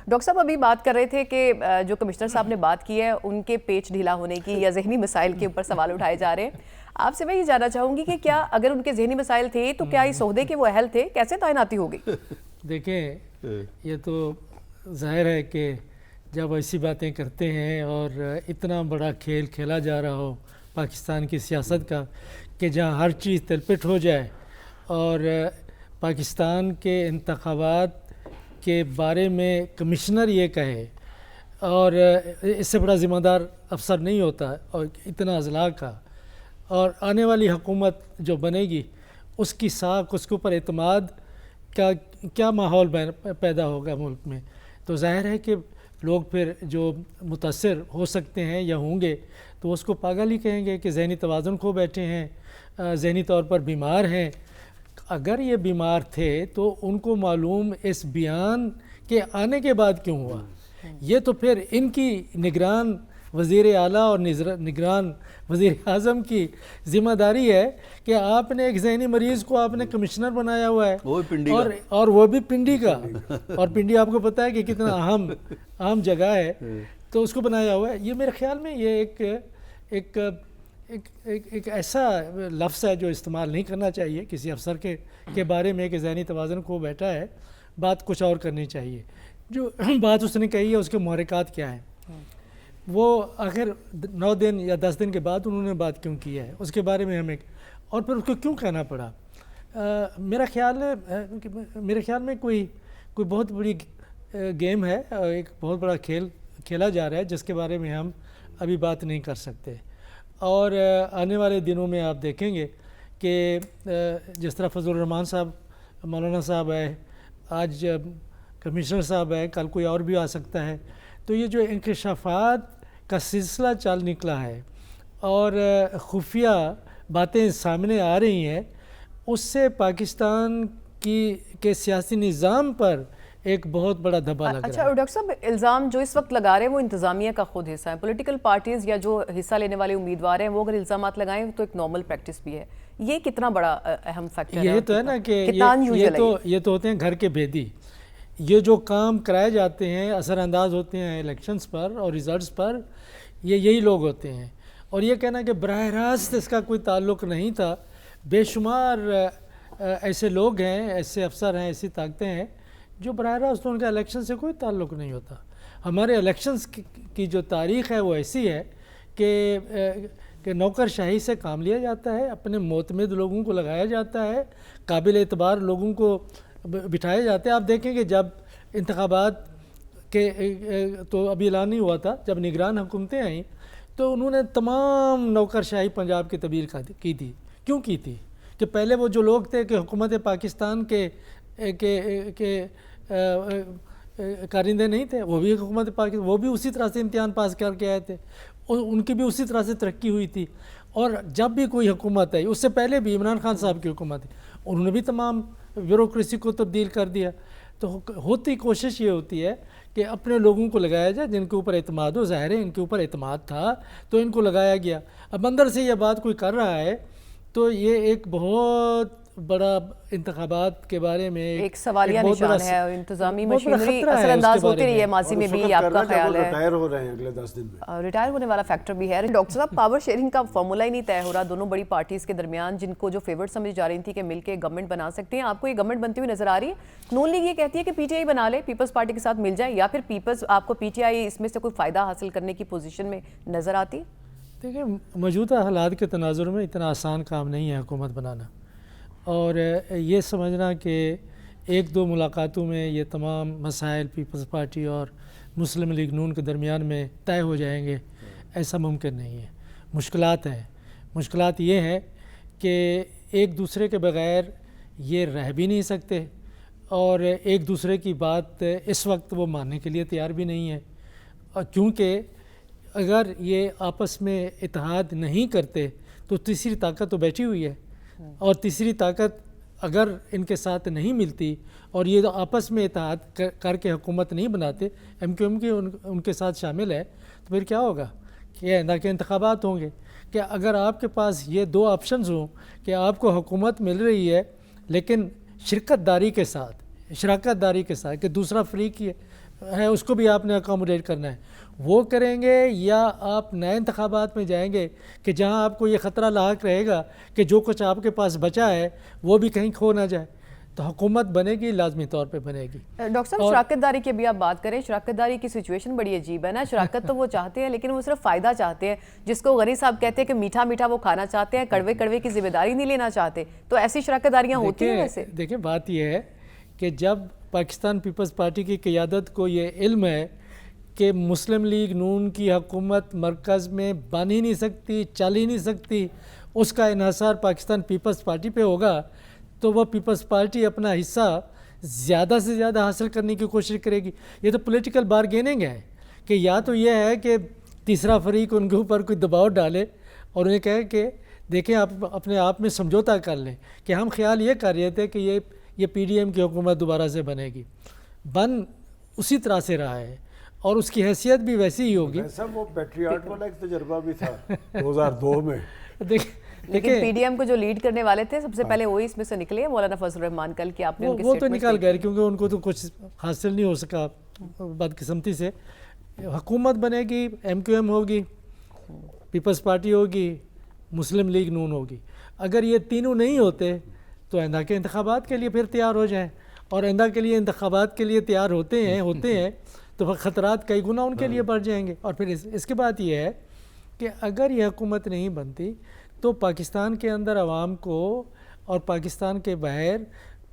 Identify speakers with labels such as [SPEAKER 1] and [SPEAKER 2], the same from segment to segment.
[SPEAKER 1] Doctor صاحب ابھی بات کر رہے تھے کہ جو کمشنر صاحب نے بات کی ہے ان کے پیچ ڈھیلا ہونے کی یا ذہنی مسائل کے اوپر سوال اٹھائے جا رہے ہیں. آپ سے میں یہ جاننا چاہوں گی کہ کیا اگر ان کے ذہنی مسائل تھے تو کیا اس عہدے کے وہ اہل تھے؟ کیسے تعیناتی ہوگی؟
[SPEAKER 2] دیکھیں یہ تو ظاہر ہے کہ جب ایسی باتیں کرتے ہیں اور اتنا بڑا کھیل کھیلا جا رہا ہو پاکستان کی سیاست کا کہ جہاں ہر چیز تلپٹ ہو جائے اور پاکستان کے انتخابات کے بارے میں کمشنر یہ کہے اور اس سے بڑا ذمہ دار افسر نہیں ہوتا اور اتنا اضلاع کا، اور آنے والی حکومت جو بنے گی اس کی ساکھ، اس کے اوپر اعتماد کا کیا ماحول پیدا ہوگا ملک میں، تو ظاہر ہے کہ لوگ پھر جو متاثر ہو سکتے ہیں یا ہوں گے تو اس کو پاگل ہی کہیں گے کہ ذہنی توازن کھو بیٹھے ہیں، ذہنی طور پر بیمار ہیں. اگر یہ بیمار تھے تو ان کو معلوم اس بیان کے آنے کے بعد کیوں ہوا؟ یہ تو پھر ان کی نگران وزیر اعلیٰ اور نگران وزیر اعظم کی ذمہ داری ہے کہ آپ نے ایک ذہنی مریض کو آپ نے کمشنر بنایا ہوا ہے اور وہ بھی پنڈی کا، اور پنڈی آپ کو پتہ ہے کہ کتنا اہم جگہ ہے، تو اس کو بنایا ہوا ہے. یہ میرے خیال میں یہ ایک ایسا لفظ ہے جو استعمال نہیں کرنا چاہیے کسی افسر کے بارے میں کہ ذہنی توازن کھو بیٹھا ہے. بات کچھ اور کرنی چاہیے. جو بات اس نے کہی ہے اس کے محرکات کیا ہیں، وہ آخر 9 دن یا 10 دن کے بعد انہوں نے بات کیوں کی ہے اس کے بارے میں ہمیں، اور پھر اس کو کیوں کہنا پڑا. میرا خیال میں کوئی بہت بڑی گیم ہے، ایک بہت بڑا کھیل کھیلا جا رہا ہے جس کے بارے میں ہم ابھی بات نہیں کر سکتے. اور آنے والے دنوں میں آپ دیکھیں گے کہ جس طرح فضل الرحمان صاحب، مولانا صاحب ہے، آج کمشنر صاحب ہے، کل کوئی اور بھی آ سکتا ہے، تو یہ جو انکشافات کا سلسلہ چل نکلا ہے اور خفیہ باتیں سامنے آ رہی ہیں، اس سے پاکستان کے سیاسی نظام پر ایک بہت بڑا دھبا لگ رہا ہے.
[SPEAKER 1] اچھا ڈاکٹر صاحب، الزام جو اس وقت لگا رہے ہیں وہ انتظامیہ کا خود حصہ ہے. پولیٹیکل پارٹیز یا جو حصہ لینے والے امیدوار ہیں وہ اگر الزامات لگائیں تو ایک نارمل پریکٹس بھی ہے. یہ کتنا بڑا اہم فیکٹر ہے؟
[SPEAKER 2] یہ تو ہے نا کہ یہ تو ہوتے ہیں گھر کے بھیدی. یہ جو کام کرائے جاتے ہیں، اثر انداز ہوتے ہیں الیکشنز پر اور ریزلٹس پر، یہی لوگ ہوتے ہیں. اور یہ کہنا کہ براہ راست اس کا کوئی تعلق نہیں تھا، بے شمار ایسے لوگ ہیں، ایسے افسر ہیں، ایسی طاقتیں ہیں جو براہ راست ان کا الیکشن سے کوئی تعلق نہیں ہوتا. ہمارے الیکشنز کی جو تاریخ ہے وہ ایسی ہے کہ نوکر شاہی سے کام لیا جاتا ہے، اپنے معتمد لوگوں کو لگایا جاتا ہے، قابل اعتبار لوگوں کو بٹھایا جاتے ہیں. آپ دیکھیں کہ جب انتخابات کے تو ابھی اعلان نہیں ہوا تھا، جب نگران حکومتیں آئیں تو انہوں نے تمام نوکر شاہی پنجاب کی تبدیل کی تھی. کیوں کی تھی؟ کہ پہلے وہ جو لوگ تھے کہ حکومت پاکستان کے کارندے نہیں تھے، وہ بھی حکومت پاکستان، وہ بھی اسی طرح سے امتحان پاس کر کے آئے تھے، ان کی بھی اسی طرح سے ترقی ہوئی تھی. اور جب بھی کوئی حکومت آئی، اس سے پہلے بھی عمران خان صاحب کی حکومت ہے، انہوں نے بھی تمام بیوروکریسی کو تبدیل کر دیا. تو ہوتی کوشش یہ ہوتی ہے کہ اپنے لوگوں کو لگایا جائے جن کے اوپر اعتماد ہو. ظاہر ہے ان کے اوپر اعتماد تھا تو ان کو لگایا گیا. اب اندر سے یہ بات کوئی کر رہا ہے تو یہ ایک بہت بڑا انتخابات کے بارے میں
[SPEAKER 1] ایک سوالیہ نشان ہے. اور انتظامی مشینری اثر انداز ہوتی رہی ہے ماضی میں بھی. آپ کا خیال ہے
[SPEAKER 3] ریٹائر ہو رہے ہیں اگلے 10 دن میں؟
[SPEAKER 1] ریٹائر ہونے والا فیکٹر بھی ہے. ڈاکٹر صاحب، پاور شیئرنگ کا فارمولا ہی نہیں طے ہو رہا دونوں بڑی پارٹیز کے درمیان، جن کو جو فیورٹ سمجھ جا رہی تھی کہ مل کے گورنمنٹ بنا سکتے ہیں. آپ کو یہ گورنمنٹ بنتی ہوئی نظر آ رہی ہے؟ نون لیگ یہ کہتی ہے کہ پی ٹی آئی بنا لے، پیپلز پارٹی کے ساتھ مل جائے، یا پھر پیپلز آپ کو پی ٹی آئی اس میں سے کوئی فائدہ حاصل کرنے کی پوزیشن میں نظر آتی؟
[SPEAKER 2] دیکھیں، موجودہ حالات کے تناظر میں اتنا آسان کام نہیں ہے حکومت بنانا، اور یہ سمجھنا کہ ایک دو ملاقاتوں میں یہ تمام مسائل پیپلز پارٹی اور مسلم لیگ نون کے درمیان میں طے ہو جائیں گے، ایسا ممکن نہیں ہے. مشکلات ہیں. مشکلات یہ ہیں کہ ایک دوسرے کے بغیر یہ رہ بھی نہیں سکتے، اور ایک دوسرے کی بات اس وقت وہ ماننے کے لیے تیار بھی نہیں ہے. اور کیونکہ اگر یہ آپس میں اتحاد نہیں کرتے تو تیسری طاقت تو بیٹھی ہوئی ہے، اور تیسری طاقت اگر ان کے ساتھ نہیں ملتی اور یہ آپس میں اتحاد کر کے حکومت نہیں بناتے، ایم کیو ایم کی ان کے ساتھ شامل ہے، تو پھر کیا ہوگا کہ نہ کہ انتخابات ہوں گے. کہ اگر آپ کے پاس یہ دو آپشنز ہوں کہ آپ کو حکومت مل رہی ہے لیکن شراکت داری کے ساتھ کہ دوسرا فریق ہے اس کو بھی آپ نے اکاموڈیٹ کرنا ہے، وہ کریں گے، یا آپ نئے انتخابات میں جائیں گے کہ جہاں آپ کو یہ خطرہ لاحق رہے گا کہ جو کچھ آپ کے پاس بچا ہے وہ بھی کہیں کھو نہ جائے؟ تو حکومت بنے گی، لازمی طور پہ بنے گی۔
[SPEAKER 1] ڈاکٹر صاحب شراکت داری کی بھی آپ بات کریں، شراکت داری کی سچویشن بڑی عجیب ہے نا، شراکت تو وہ چاہتے ہیں لیکن وہ صرف فائدہ چاہتے ہیں، جس کو غنی صاحب کہتے ہیں کہ میٹھا میٹھا وہ کھانا چاہتے ہیں، کڑوے کڑوے کی ذمہ داری نہیں لینا چاہتے، تو ایسی شراکت داریاں ہوتی ہیں ویسے؟
[SPEAKER 2] دیکھیں بات یہ ہے کہ جب پاکستان پیپلز پارٹی کی قیادت کو یہ علم ہے کہ مسلم لیگ نون کی حکومت مرکز میں بن ہی نہیں سکتی، چل ہی نہیں سکتی، اس کا انحصار پاکستان پیپلز پارٹی پہ ہوگا، تو وہ پیپلز پارٹی اپنا حصہ زیادہ سے زیادہ حاصل کرنے کی کوشش کرے گی۔ یہ تو پولیٹیکل بارگیننگ ہے کہ یا تو یہ ہے کہ تیسرا فریق ان کے اوپر کوئی دباؤ ڈالے اور انہیں کہے کہ دیکھیں آپ اپنے آپ میں سمجھوتا کر لیں، کہ ہم خیال یہ کر رہے تھے کہ یہ پی ڈی ایم کی حکومت دوبارہ سے بنے گی، بن اسی طرح سے رہا ہے اور اس کی حیثیت بھی ویسی ہی ہوگی۔
[SPEAKER 3] ایسا وہ پیٹریاٹ والا ایک تجربہ بھی تھا 2002 میں۔
[SPEAKER 1] لیکن پی ڈی ایم کو جو لیڈ کرنے والے تھے سب سے پہلے وہی اس میں سے نکلے ہیں، مولانا فضل الرحمان، کل کی آپ نے ان کے
[SPEAKER 2] وہ تو نکال گئے کیونکہ ان کو تو کچھ حاصل نہیں ہو سکا بدقسمتی سے۔ حکومت بنے گی، ایم کیو ایم ہوگی، پیپلز پارٹی ہوگی، مسلم لیگ نون ہوگی۔ اگر یہ تینوں نہیں ہوتے تو آئندہ کے انتخابات کے لیے پھر تیار ہو جائیں، اور آئندہ کے لیے انتخابات کے لیے تیار ہوتے ہیں تو پھر خطرات کئی گنا ان کے لیے بڑھ جائیں گے۔ اور پھر اس کے بعد یہ ہے کہ اگر یہ حکومت نہیں بنتی تو پاکستان کے اندر عوام کو اور پاکستان کے باہر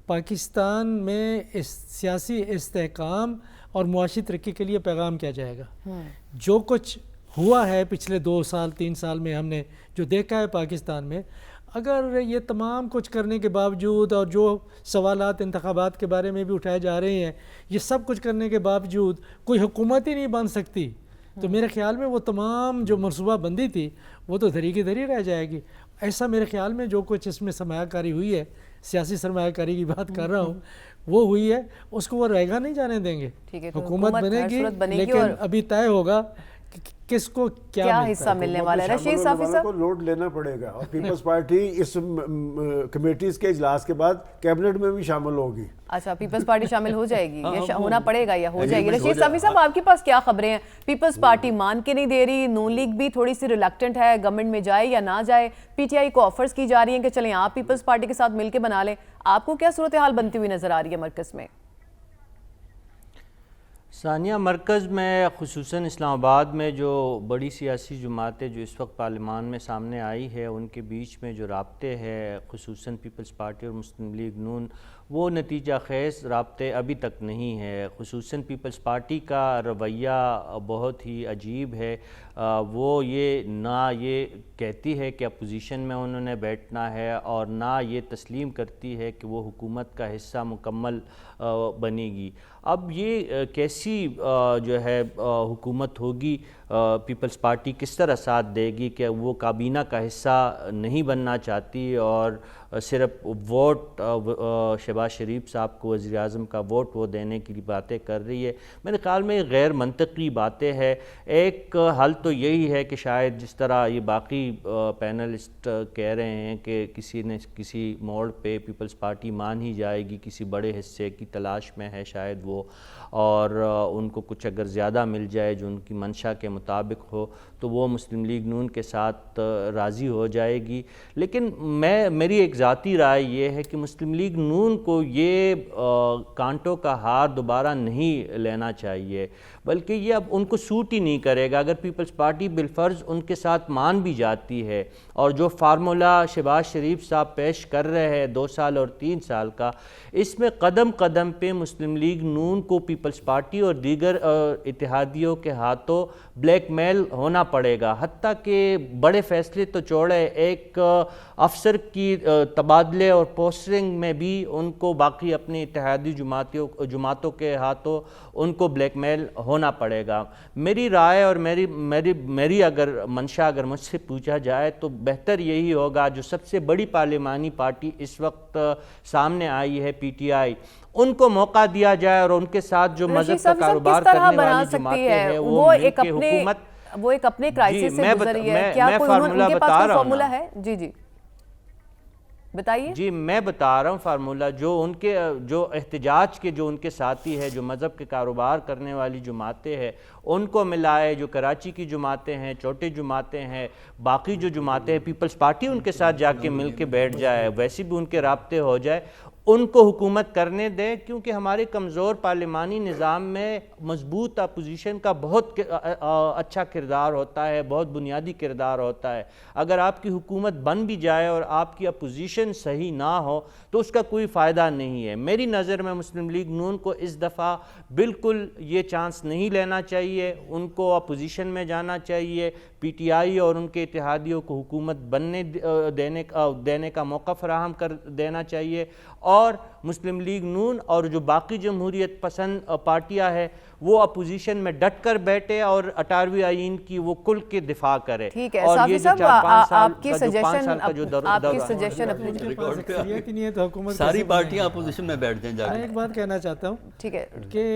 [SPEAKER 2] پاکستان میں سیاسی استحکام اور معاشی ترقی کے لیے پیغام کیا جائے گا؟ جو کچھ ہوا ہے پچھلے 2 سال 3 سال میں ہم نے جو دیکھا ہے پاکستان میں، اگر یہ تمام کچھ کرنے کے باوجود اور جو سوالات انتخابات کے بارے میں بھی اٹھائے جا رہے ہیں، یہ سب کچھ کرنے کے باوجود کوئی حکومت ہی نہیں بن سکتی، تو میرے خیال میں وہ تمام جو منصوبہ بندی تھی وہ تو دھری کی دھری رہ جائے گی۔ ایسا میرے خیال میں جو کچھ اس میں سرمایہ کاری ہوئی ہے، سیاسی سرمایہ کاری کی بات کر رہا ہوں، وہ ہوئی ہے، اس کو وہ رہے گا نہیں جانے دیں گے۔ حکومت بنے گی لیکن ابھی طے ہوگا کس کو کیا
[SPEAKER 1] حصہ ملنے والا ہے۔ رشید صافی صاحب
[SPEAKER 3] کو لوڈ لینا پڑے گا، اور پیپلز پارٹی اس کمیٹیز کے اجلاس کے بعد کیبنٹ میں بھی شامل ہوگی۔
[SPEAKER 1] اچھا، پیپلز پارٹی شامل ہو جائے گی یا ہونا پڑے گا یا ہو جائے گی؟ رشید صافی صاحب آپ کے پاس کیا خبریں ہیں؟ پیپلز پارٹی مان کے نہیں دے رہی، نون لیگ بھی تھوڑی سی ریلیکٹنٹ ہے گورنمنٹ میں جائے یا نہ جائے، پی ٹی آئی کو آفرز کی جا رہی ہیں کہ چلیں آپ پیپلز پارٹی کے ساتھ مل کے بنا لیں، آپ کو کیا صورتحال بنتی ہوئی نظر آ رہی ہے مرکز میں؟
[SPEAKER 4] ثانیہ، مرکز میں خصوصاً اسلام آباد میں جو بڑی سیاسی جماعتیں جو اس وقت پارلیمان میں سامنے آئی ہے، ان کے بیچ میں جو رابطے ہیں خصوصاً پیپلز پارٹی اور مسلم لیگ نون، وہ نتیجہ خیز رابطے ابھی تک نہیں ہے۔ خصوصاً پیپلز پارٹی کا رویہ بہت ہی عجیب ہے، وہ یہ کہتی ہے کہ اپوزیشن میں انہوں نے بیٹھنا ہے، اور نہ یہ تسلیم کرتی ہے کہ وہ حکومت کا حصہ مکمل بنے گی۔ اب یہ کیسی جو ہے حکومت ہوگی، پیپلز پارٹی کس طرح ساتھ دے گی کہ وہ کابینہ کا حصہ نہیں بننا چاہتی اور صرف ووٹ شہباز شریف صاحب کو وزیر اعظم کا ووٹ وہ دینے کی باتیں کر رہی ہے؟ میرے خیال میں غیر منطقی باتیں ہیں۔ ایک حل تو یہی ہے کہ شاید جس طرح یہ باقی پینلسٹ کہہ رہے ہیں کہ کسی موڑ پہ پیپلز پارٹی مان ہی جائے گی، کسی بڑے حصے کی تلاش میں ہے شاید وہ، اور ان کو کچھ اگر زیادہ مل جائے جو ان کی منشا کے مطابق ہو تو وہ مسلم لیگ نون کے ساتھ راضی ہو جائے گی۔ لیکن میری ایک ذاتی رائے یہ ہے کہ مسلم لیگ نون کو یہ کانٹوں کا ہار دوبارہ نہیں لینا چاہیے، بلکہ یہ اب ان کو سوٹ ہی نہیں کرے گا۔ اگر پیپلز پارٹی بالفرض ان کے ساتھ مان بھی جاتی ہے، اور جو فارمولا شہباز شریف صاحب پیش کر رہے ہیں 2 سال اور 3 سال کا، اس میں قدم قدم پہ مسلم لیگ نون کو پیپلز پارٹی اور دیگر اتحادیوں کے ہاتھوں بلیک میل ہونا پڑے گا، حتیٰ کہ بڑے فیصلے تو چھوڑے، ایک افسر کی تبادلے اور پوسٹنگ میں بھی ان کو باقی اپنی اتحادی جماعتوں کے ہاتھوں ان کو بلیک میل ہونا پڑے گا۔ میری رائے اور میری اگر منشا اگر مجھ سے پوچھا جائے تو بہتر یہی ہوگا، جو سب سے بڑی پارلیمانی پارٹی اس وقت سامنے آئی ہے پی ٹی آئی، ان کو موقع دیا جائے اور ان کے ساتھ جو مذہب کا کاروبار کرنے والی جماعتیں ہیں وہ مل کے حکومت،
[SPEAKER 1] وہ ایک اپنے کرائسس سے گزر رہی ہے، کیا کوئی ان کے پاس کوئی فارمولا ہے؟ جی بتائیے.
[SPEAKER 4] جی میں بتا رہا ہوں فارمولہ. جو ان کے جو احتجاج کے جو ان کے ساتھی ہے، جو مذہب کے کاروبار کرنے والی جماعتیں ہیں، ان کو ملائے. جو کراچی کی جماعتیں ہیں، چھوٹے جماعتیں ہیں، باقی جو جماعتیں ہیں، پیپلز پارٹی ان کے ساتھ جا کے مل کے بیٹھ جائے، ویسے بھی ان کے رابطے ہو جائے، ان کو حکومت کرنے دیں. کیونکہ ہمارے کمزور پارلیمانی نظام میں مضبوط اپوزیشن کا بہت اچھا کردار ہوتا ہے، بہت بنیادی کردار ہوتا ہے. اگر آپ کی حکومت بن بھی جائے اور آپ کی اپوزیشن صحیح نہ ہو تو اس کا کوئی فائدہ نہیں ہے. میری نظر میں مسلم لیگ نون کو اس دفعہ بالکل یہ چانس نہیں لینا چاہیے. ان کو اپوزیشن میں جانا چاہیے. پی ٹی آئی اور ان کے اتحادیوں کو حکومت بننے دینے کا موقع فراہم کر دینا چاہیے. اور مسلم لیگ نون اور جو باقی جمہوریت پسند پارٹیاں ہیں وہ اپوزیشن میں ڈٹ کر بیٹھے اور 18ویں آئین کی وہ کل کے دفاع کرے.
[SPEAKER 1] ٹھیک ہے
[SPEAKER 4] اور
[SPEAKER 1] صافی
[SPEAKER 4] یہ جو
[SPEAKER 1] صاحب،
[SPEAKER 4] 4-5 سال
[SPEAKER 1] آپ کی
[SPEAKER 4] کا جو 5 سال کا جو
[SPEAKER 1] سجیشن اپنی
[SPEAKER 2] اکثریت ہی نہیں ہے تو حکومت
[SPEAKER 5] ساری پارٹیاں اپوزیشن میں بیٹھ جائیں جا کے.
[SPEAKER 2] میں ایک بات کہنا چاہتا ہوں
[SPEAKER 1] ٹھیک ہے
[SPEAKER 2] کہ